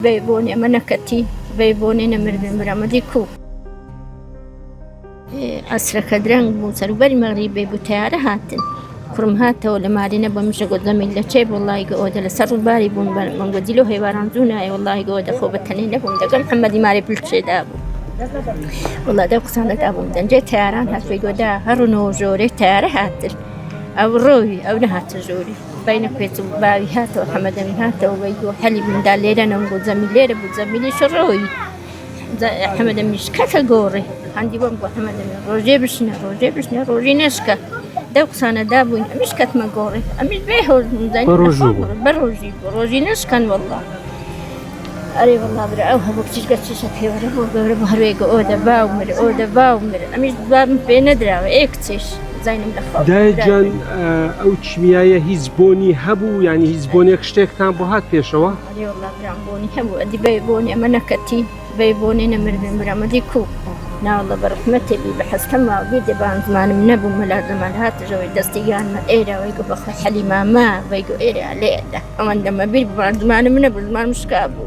بيبوني منكتي بيبوني نمردن برامديكو أسرك درنگ بوسر بری مغربی بوتیاره هاتن کرم هاته ولی مارینه بمشه قدامی لچه والله قاعد لسر باری بون من قدیلو هیواران زونه والله قاعد خوب تنين نبون دقم محمدی ماری بلچه دابو والله ده قصان دابون دنجه تیاران هات في قدا هرنو جوري تیاره هاتن أو روي أو نهات جوري بين بيت باوي هاته وحمد من هاته وبيجو حلي من داليرة نقول زميلي بزميلي شروي حمد مش كذا قوري عندي بنقو حمد من روجي بشنا روجي نشكا دوق سنة دابوين مش كتما قوري مش بيهو بروجي نشكن والله أري والله برأوها بكتير قتشة في ورا بهرويق أودا باومر مش باب في ندرة إكتش زين ملخبط دايجان أو تشميايا هيزبوني هبو يعني هيزبوني كشتك تام بهات بيشوا أري والله برامبوني هبو أدي بيبوني منكتي بيبوني نمردن برامديكو نا والله برحمتي بي بحس كما بيدي بان زمان من نبو ملازم على هات جوي دستيان ما إيرا ويقو بخو حليما ما ويقو إيرا عليه ده أمان دما بيدي بان زمان من نبو زمان مش كابو